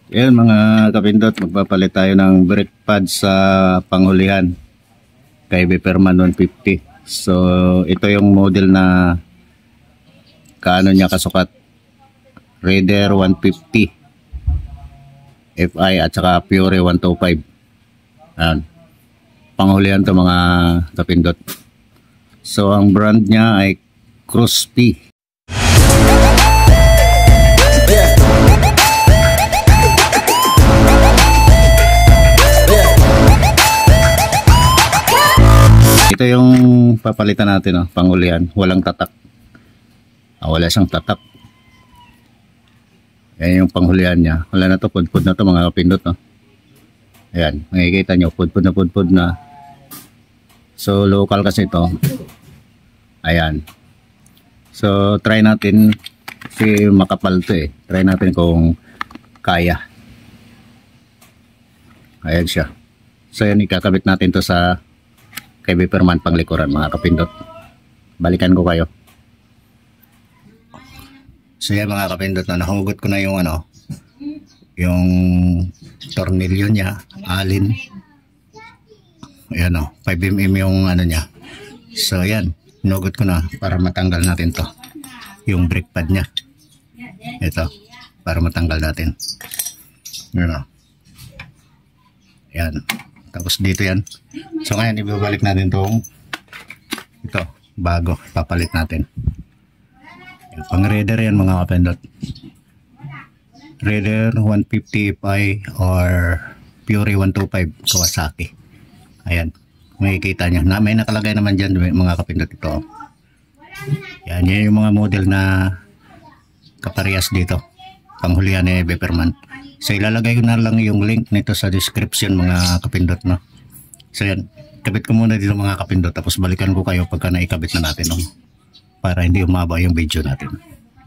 Ayan mga kapindot, magpapalit tayo ng brake pad sa panghulihan kay Beperman 150. So ito yung model na kaano niya kasukat, Raider 150 FI at saka Pure 125. Ayan, panghulihan to mga kapindot. So ang brand niya ay Crospy. Ito yung papalitan natin, panghulihan, walang tatak. Wala siyang tatak. Ayan yung panghulihan niya. Wala na to, pudpud na to mga kapindot, no? Ayan, makikita nyo, pudpud na. So local kasi ito. Ayan. So try natin, kasi makapal to eh. Try natin kung kaya. Ayan siya. So yan, ikakabit natin to sa kay Beperman panglikuran mga kapindot. Balikan ko kayo. So yan mga kapindot, nahugot ko na yung yung tornilyo niya, alin. Ayan 5mm yung niya. So yan, hinugot ko na para matanggal natin to. Yung brake pad niya. Ito, para matanggal natin. Ayan Ayan. Tapos dito yan. So ngayon ibabalik natin tong ito, bago papalit natin. Pang Raider yan mga kapindot. Raider 150 Fi or Pure 125 Kawasaki. Ayan, makikita nyo na may nakalagay naman dyan mga kapindot ito. Yan yung mga model na kaparehas dito, panghulihan ni Beperman. So ilalagay ko na lang yung link nito sa description mga kapindot, no? So yan, kabit ko muna dito mga kapindot, tapos balikan ko kayo pagka naikabit na natin, no? Para hindi umaba yung video natin.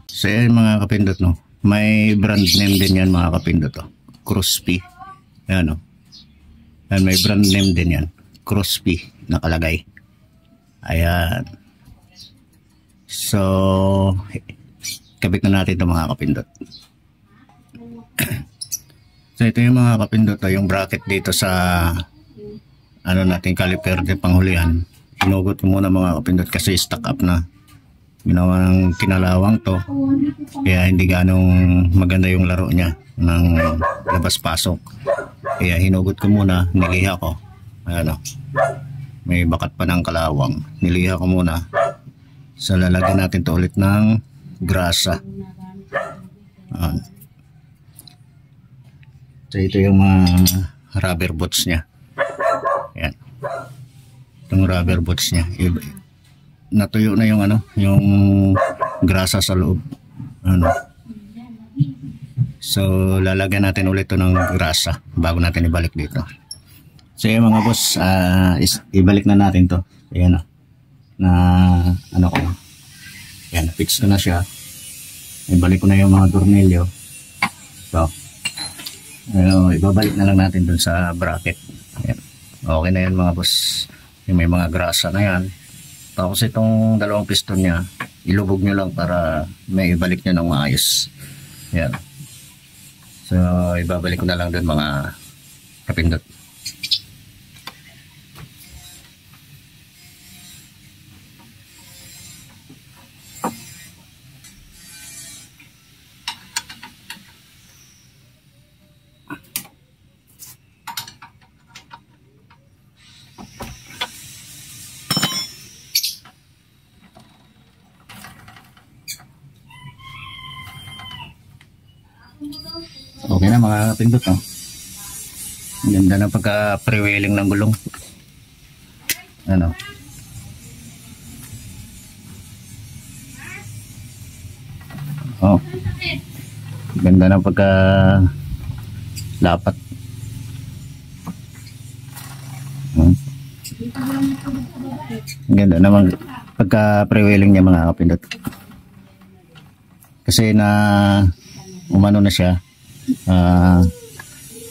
So yan mga kapindot, no? May brand name din yan mga kapindot, Crospy. Yan, no? Yan, may brand name din yan, Crospy nakalagay. Ayan. So kabit na natin ito mga kapindot. So ito yung mga kapindot, yung bracket dito sa nating caliper de panghulihan. Hinugot ko muna mga kapindot kasi stuck up na. Ginawang kinalawang to, kaya hindi ganong maganda yung laro niya ng labas-pasok. Kaya hinugot ko muna, niliha ko. Ayan may bakat pa ng kalawang. Niliha ko muna. So lalagyan natin to ulit ng grasa. Ayan. So ito yung mga rubber boots niya. Ayan. Itong rubber boots niya. Natuyo na yung yung grasa sa loob. So lalagyan natin ulit to ng grasa bago natin ibalik dito. So yung mga boss, ibalik na natin to. Ayan ko. Ayan, fix ko na siya. Ibalik ko na yung mga tornilyo. So ibabalik na lang natin dun sa bracket. Ayan. Okay na yan mga boss. Yung may mga grasa na yan. Tapos itong dalawang piston niya, ilubog nyo lang para may ibalik nyo ng maayos. Ayan. So ibabalik ko na lang dun mga kapindot. Okay na mga kapindot, no? Ang ganda ng pagka-prewheeling ng gulong. Ganda ng pagka-lapat. Ganda naman pagka-prewheeling niya mga kapindot. Kasi umano na siya.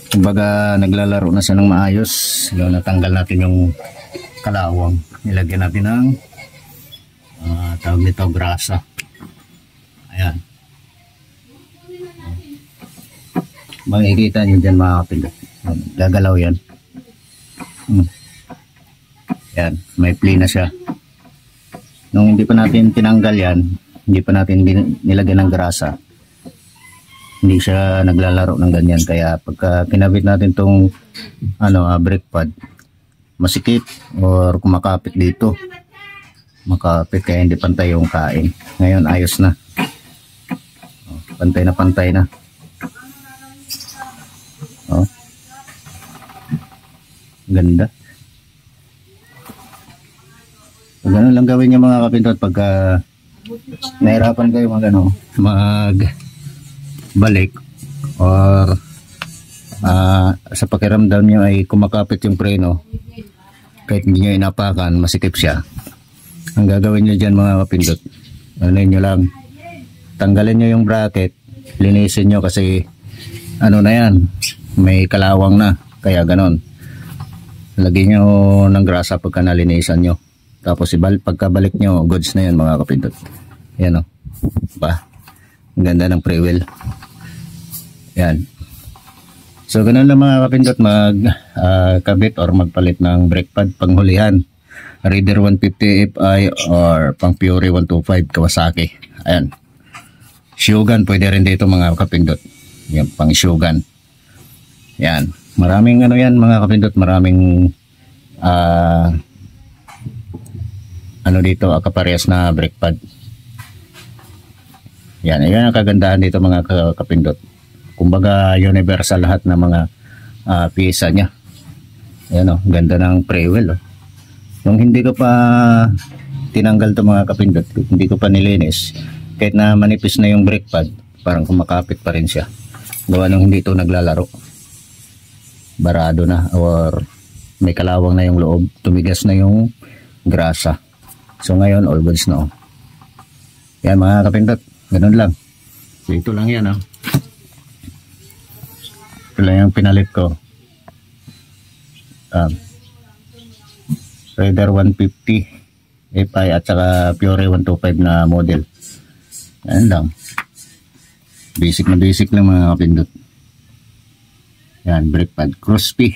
Kumbaga naglalaro na siya ng maayos. Natanggal natin yung kalawang. Nilagyan natin ng tawag nito, grasa. Ayan. Makikita nyo dyan mga kapindot. Gagalaw yan. Yan, may play na siya. Nung hindi pa natin tinanggal yan, hindi pa natin nilagyan ng grasa, hindi siya naglalaro ng ganyan. Kaya pagka kinabit natin tong brake pad, masikip or kumakapit dito, makapit, kaya hindi pantay yung kain. Ngayon ayos na, pantay na pantay na. Ganda. Ganun lang gawin niyo mga kapindot pagka nahirapan kayo magbalik or sa pakiramdam niyo ay kumakapit yung preno kahit hindi niyo inapakan, masikip siya. Ang gagawin niyo dyan mga kapindot, niyo lang, tanggalin niyo yung bracket, linisin niyo kasi na yan, may kalawang na, kaya ganon. Lagyan nyo ng grasa pagka nalinisan nyo. Tapos pagkabalik nyo, goods na yan mga kapindot. Yan ba? Ang ganda ng pre-wheel. Yan. So ganun lang mga kapindot, kabit or magpalit ng brake pad panghulihan. Raider 150 FI or pang Fury 125 Kawasaki. Ayan. Shogun pwede rin dito mga kapindot. Yan, pang Shogun. Yan. Maraming yan mga kapindot, maraming dito kaparehas na brake pad. Yan ang kagandahan dito mga kapindot. Kumbaga universal lahat ng mga piyesa niya. Ayan ganda ng pre-wheel. Nung hindi ko pa tinanggal to mga kapindot, hindi ko pa nilinis, kahit na manipis na yung brake pad, parang kumakapit pa rin siya. Gawa nung hindi ito naglalaro. Barado na or may kalawang na yung loob, tumigas na yung grasa. So ngayon all goods na. Yan mga kapindot, ganun lang. So ito lang yan ito lang yung pinalit ko. Raider 150 FI at saka Fury 125 na model. Yan lang, basic na basic lang mga kapindot. Yan, brake pad, cross-P.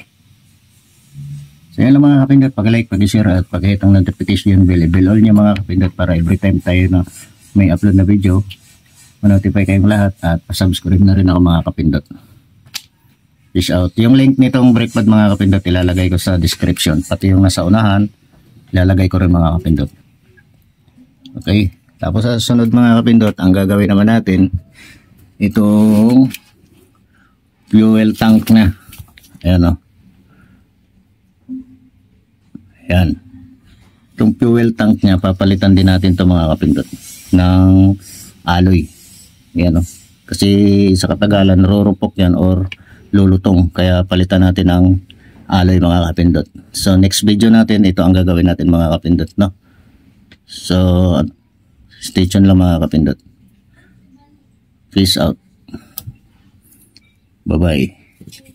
So yan lang mga kapindot, pag-like, pag-share at pag-hit ang notification bell, i-bell all nyo mga kapindot para every time tayo na may upload na video, ma-notify kayong lahat at pa-subscribe na rin ako mga kapindot. Peace out. Yung link nitong brake pad mga kapindot ilalagay ko sa description, pati yung nasa unahan ilalagay ko rin mga kapindot. Okay, tapos sa sunod mga kapindot, ang gagawin naman natin itong fuel tank na. Ayan Ayan. Itong fuel tank niya, papalitan din natin ito mga kapindot ng alloy. Ayan Kasi sa katagalan, rurupok yan or lulutong. Kaya palitan natin ng alloy mga kapindot. So next video natin, ito ang gagawin natin mga kapindot. So stay tuned lang mga kapindot. Peace out. Bye-bye.